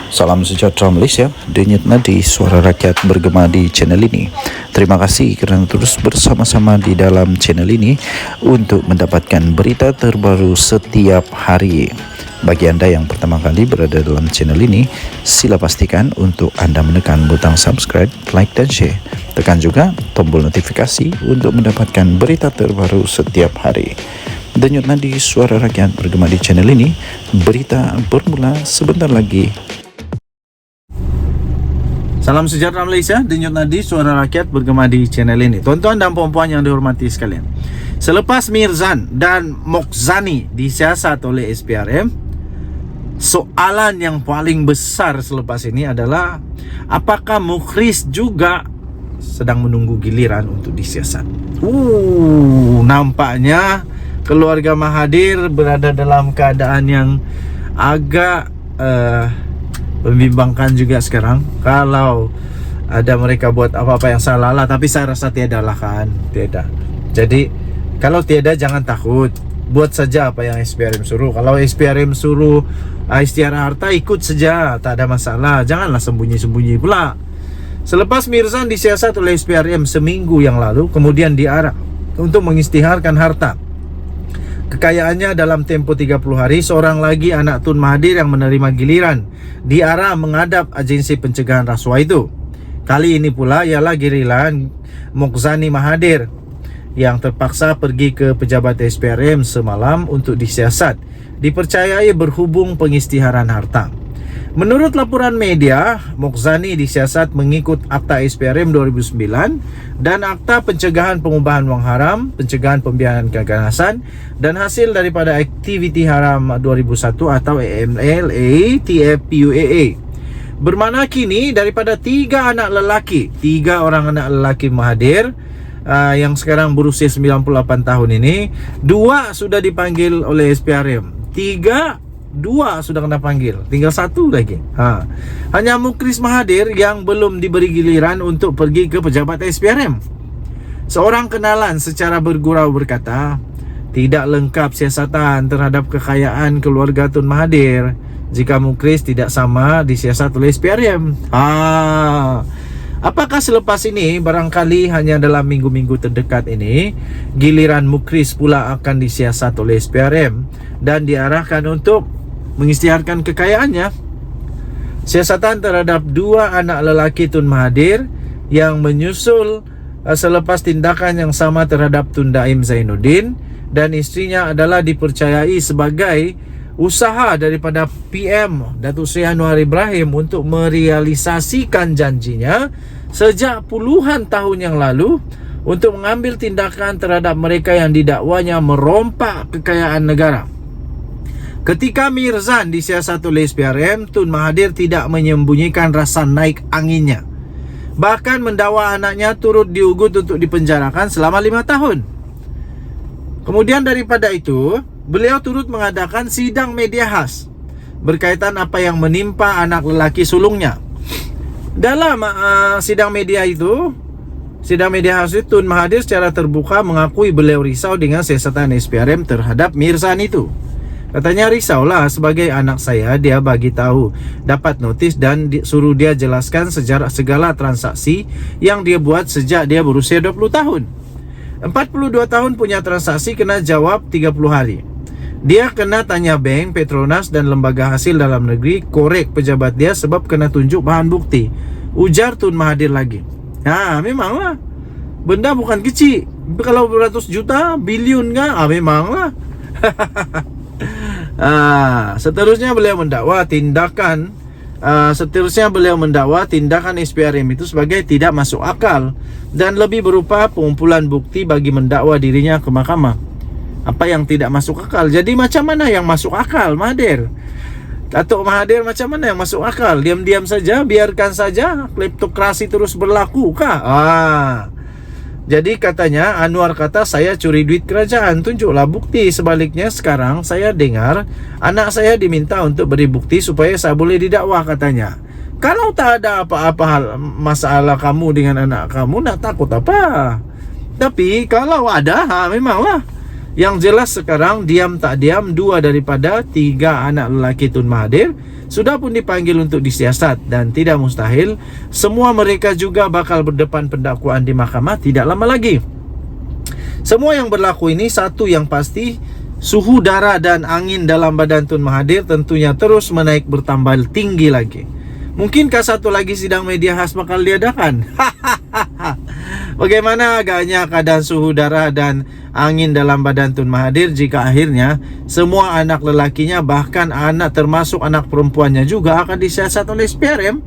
Salam sejahtera Malaysia, denyut nadi suara rakyat bergema di channel ini. Terima kasih kerana terus bersama-sama di dalam channel ini untuk mendapatkan berita terbaru setiap hari. Bagi anda yang pertama kali berada dalam channel ini, sila pastikan untuk anda menekan butang subscribe, like dan share. Tekan juga tombol notifikasi untuk mendapatkan berita terbaru setiap hari. Denyut nadi suara rakyat bergema di channel ini, berita bermula sebentar lagi. Salam sejahtera Malaysia, denyut nadi suara rakyat bergema di channel ini. Tuan-tuan dan puan-puan yang dihormati sekalian, selepas Mirzan dan Mokhzani disiasat oleh SPRM, soalan yang paling besar selepas ini adalah apakah Mukhris juga sedang menunggu giliran untuk disiasat. Nampaknya keluarga Mahathir berada dalam keadaan yang agak membimbangkan juga sekarang. Kalau ada mereka buat apa-apa yang salah lah, tapi saya rasa tiada lah kan, tiada. Jadi kalau tiada jangan takut, buat saja apa yang SPRM suruh. Kalau SPRM suruh istiara harta, ikut saja, tak ada masalah. Janganlah sembunyi-sembunyi pula. Selepas Mirzan disiasat oleh SPRM seminggu yang lalu, kemudian diarah untuk mengisytiharkan harta kekayaannya dalam tempoh 30 hari, seorang lagi anak Tun Mahathir yang menerima giliran diarah menghadap agensi pencegahan rasuah itu. Kali ini pula ialah giliran Mokhzani Mahathir yang terpaksa pergi ke pejabat SPRM semalam untuk disiasat, dipercayai berhubung pengisytiharan harta. Menurut laporan media, Mokhzani disiasat mengikut Akta SPRM 2009 dan Akta Pencegahan Pengubahan Wang Haram, Pencegahan Pembiayaan Keganasan dan hasil daripada aktiviti haram 2001 atau AML TFPUAA. Bermakna kini daripada 3 anak lelaki, 3 orang anak lelaki Mahathir yang sekarang berusia 98 tahun ini, 2 sudah dipanggil oleh SPRM, 2 sudah kena panggil, tinggal 1 lagi. Hanya Mukhris Mahathir yang belum diberi giliran untuk pergi ke pejabat SPRM. Seorang kenalan secara bergurau berkata, tidak lengkap siasatan terhadap kekayaan keluarga Tun Mahathir jika Mukhris tidak sama disiasat oleh SPRM. Apakah selepas ini, barangkali hanya dalam minggu-minggu terdekat ini, giliran Mukhris pula akan disiasat oleh SPRM dan diarahkan untuk mengisytiharkan kekayaannya? Siasatan terhadap 2 anak lelaki Tun Mahathir yang menyusul selepas tindakan yang sama terhadap Tun Daim Zainuddin dan istrinya adalah dipercayai sebagai usaha daripada PM Datuk Seri Anwar Ibrahim untuk merealisasikan janjinya sejak puluhan tahun yang lalu untuk mengambil tindakan terhadap mereka yang didakwanya merompak kekayaan negara. Ketika Mirzan disiasat oleh SPRM, Tun Mahathir tidak menyembunyikan rasa naik anginnya, bahkan mendakwa anaknya turut diugut untuk dipenjarakan selama 5 tahun. Kemudian daripada itu, beliau turut mengadakan sidang media khas berkaitan apa yang menimpa anak lelaki sulungnya. Dalam sidang media khas itu, Tun Mahathir secara terbuka mengakui beliau risau dengan siasatan SPRM terhadap Mirzan itu. Katanya, risaulah, sebagai anak saya dia bagi tahu, dapat notis dan suruh dia jelaskan sejarah segala transaksi yang dia buat sejak dia berusia 20 tahun. 42 tahun punya transaksi kena jawab 30 hari. Dia kena tanya bank, Petronas dan lembaga hasil dalam negeri korek pejabat dia sebab kena tunjuk bahan bukti. Ujar Tun Mahathir lagi. Memanglah, benda bukan kecil. Kalau beratus juta, bilion kan? Memanglah. Seterusnya beliau mendakwa tindakan SPRM itu sebagai tidak masuk akal dan lebih berupa pengumpulan bukti bagi mendakwa dirinya ke mahkamah. Apa yang tidak masuk akal? Jadi macam mana yang masuk akal, Mahathir? Datuk Mahathir, macam mana yang masuk akal? Diam-diam saja, biarkan saja kleptokrasi terus berlaku kah? Jadi katanya, Anwar kata saya curi duit kerajaan, tunjuklah bukti. Sebaliknya sekarang saya dengar anak saya diminta untuk beri bukti supaya saya boleh didakwa, katanya. Kalau tak ada apa-apa masalah kamu dengan anak kamu, nak takut apa? Tapi kalau ada, memanglah. Yang jelas sekarang diam tak diam, 2 daripada 3 anak lelaki Tun Mahathir sudah pun dipanggil untuk disiasat, dan tidak mustahil semua mereka juga bakal berdepan pendakwaan di mahkamah tidak lama lagi. Semua yang berlaku ini, satu yang pasti, suhu darah dan angin dalam badan Tun Mahathir tentunya terus menaik bertambah tinggi lagi. Mungkinkah satu lagi sidang media khas bakal diadakan? Bagaimana agaknya keadaan suhu darah dan angin dalam badan Tun Mahathir jika akhirnya semua anak lelakinya, bahkan anak termasuk anak perempuannya juga akan disiasat oleh SPRM?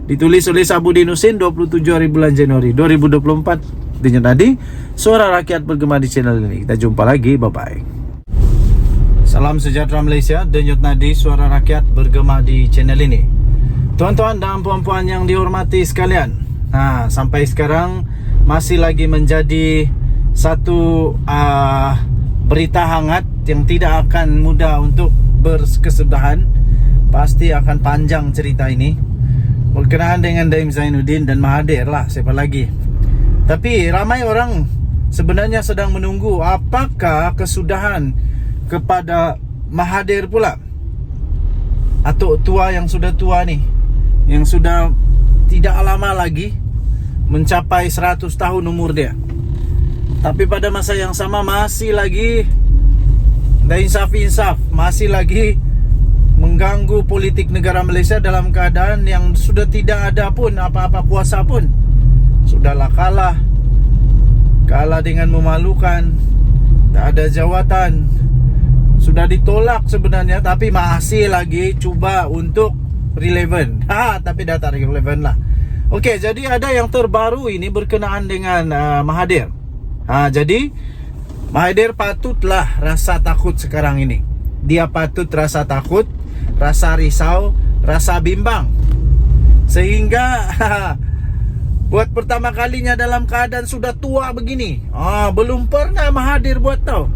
Ditulis oleh Sabudin Husin 27 hari bulan Januari 2024. Denyut Nadi, suara rakyat bergema di channel ini. Kita jumpa lagi, bye-bye. Salam sejahtera Malaysia, Denyut Nadi, suara rakyat bergema di channel ini. Tuan-tuan dan puan-puan yang dihormati sekalian, sampai sekarang masih lagi menjadi satu berita hangat yang tidak akan mudah untuk berkesudahan. Pasti akan panjang cerita ini berkenaan dengan Daim Zainuddin dan Mahathir lah, siapa lagi. Tapi ramai orang sebenarnya sedang menunggu apakah kesudahan kepada Mahathir pula, atau tua yang sudah tua nih, yang sudah tidak lama lagi mencapai 100 tahun umur dia. Tapi pada masa yang sama masih lagi insaf, masih lagi mengganggu politik negara Malaysia dalam keadaan yang sudah tidak ada pun apa-apa kuasa pun. Sudahlah kalah dengan memalukan, tak ada jawatan, sudah ditolak sebenarnya, tapi masih lagi cuba untuk relevan. Tapi dah tak relevan lah. Okey, jadi ada yang terbaru ini berkenaan dengan Mahathir. Jadi Mahathir patutlah rasa takut sekarang ini. Dia patut rasa takut, rasa risau, rasa bimbang. Sehingga buat pertama kalinya dalam keadaan sudah tua begini. Belum pernah Mahathir buat tau.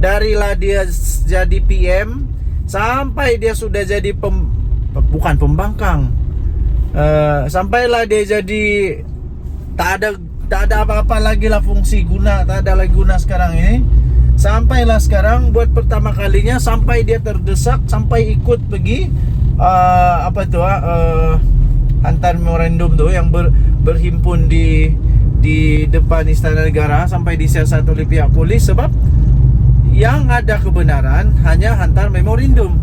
Darilah dia jadi PM sampai dia sudah jadi bukan pembangkang. Sampailah dia jadi tak ada apa-apa lagi lah fungsi guna, tak ada lagi guna sekarang ini. Sampailah sekarang buat pertama kalinya sampai dia terdesak, sampai ikut pergi hantar memorandum tu yang berhimpun di depan Istana Negara, sampai disiasat oleh pihak polis sebab yang ada kebenaran hanya hantar memorandum.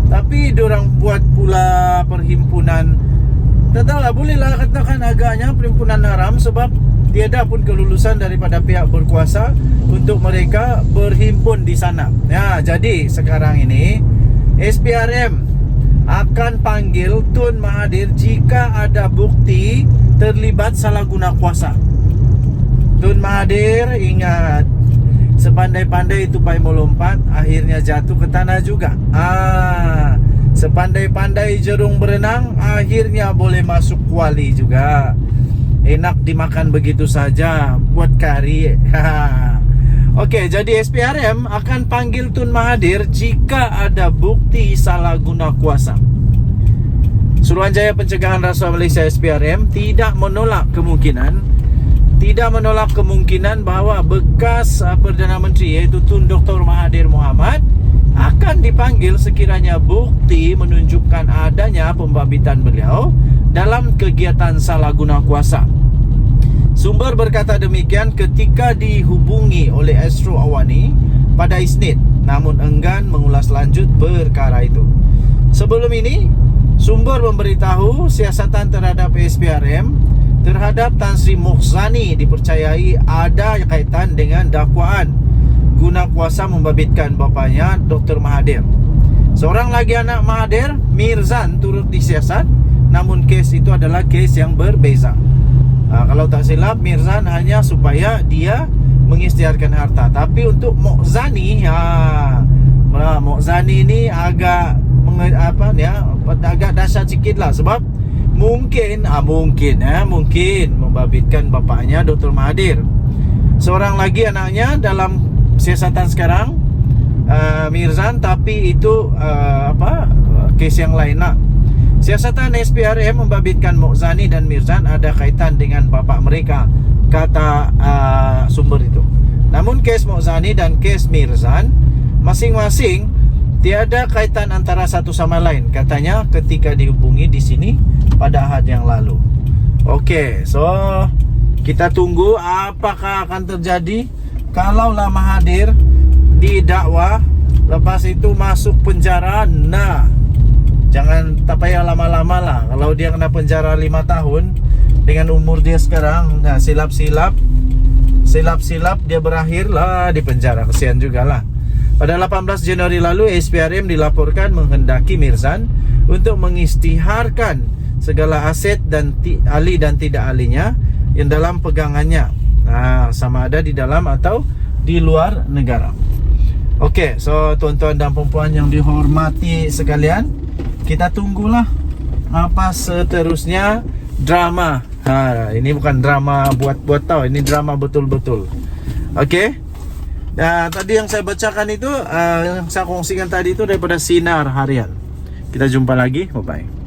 Tapi diorang buat pula perhimpunan, tak tahulah, bolehlah katakan agaknya perhimpunan haram sebab tiada pun kelulusan daripada pihak berkuasa untuk mereka berhimpun di sana. Jadi sekarang ini SPRM akan panggil Tun Mahathir jika ada bukti terlibat salah guna kuasa. Tun Mahathir, ingat, sepandai-pandai tupai melompat, akhirnya jatuh ke tanah juga. Sepandai-pandai jerung berenang, akhirnya boleh masuk kuali juga. Enak dimakan begitu saja, buat kari. Okey, jadi SPRM akan panggil Tun Mahathir jika ada bukti salah guna kuasa. Suruhanjaya Pencegahan Rasuah Malaysia SPRM tidak menolak kemungkinan bahawa bekas Perdana Menteri iaitu Tun Dr. Mahathir Mohamad akan dipanggil sekiranya bukti menunjukkan adanya pembabitan beliau dalam kegiatan salah guna kuasa. Sumber berkata demikian ketika dihubungi oleh Astro Awani pada Isnin, namun enggan mengulas lanjut perkara itu. Sebelum ini, sumber memberitahu siasatan terhadap SPRM terhadap Tan Sri Mokhzani dipercayai ada kaitan dengan dakwaan guna kuasa membabitkan bapanya Dr. Mahathir. Seorang lagi anak Mahathir, Mirzan, turut disiasat, namun kes itu adalah kes yang berbeza. Kalau tak silap, Mirzan hanya supaya dia mengisytiharkan harta. Tapi untuk Mokhzani, Mokhzani ini agak agak dahsyat sikit lah. Sebab mungkin membabitkan bapaknya Dr. Mahathir. Seorang lagi anaknya dalam siasatan sekarang, Mirzan, tapi itu kes yang lain lah. Siasatan SPRM membabitkan Mokhzani dan Mirzan ada kaitan dengan bapa mereka, kata sumber itu. Namun kes Mokhzani dan kes Mirzan masing-masing Tiada kaitan antara satu sama lain, katanya ketika dihubungi di sini pada Ahad yang lalu. Oke, so kita tunggu apakah akan terjadi. Kalaulah Mahathir didakwa, lepas itu masuk penjara, nah jangan tak payah lama-lama lah. Kalau dia kena penjara 5 tahun dengan umur dia sekarang, nah silap-silap dia berakhir lah di penjara. Kesian juga lah. Pada 18 Januari lalu, SPRM dilaporkan menghendaki Mirzan untuk mengisytiharkan segala aset dan ahli dan tidak ahlinya yang dalam pegangannya, nah, sama ada di dalam atau di luar negara. Oke, so tuan-tuan dan puan yang dihormati sekalian, kita tunggulah apa seterusnya drama. Ini bukan drama buat-buat tau, ini drama betul-betul. Oke. Nah, tadi yang saya bacakan itu, yang saya kongsikan tadi itu daripada Sinar Harian. Kita jumpa lagi, bye-bye.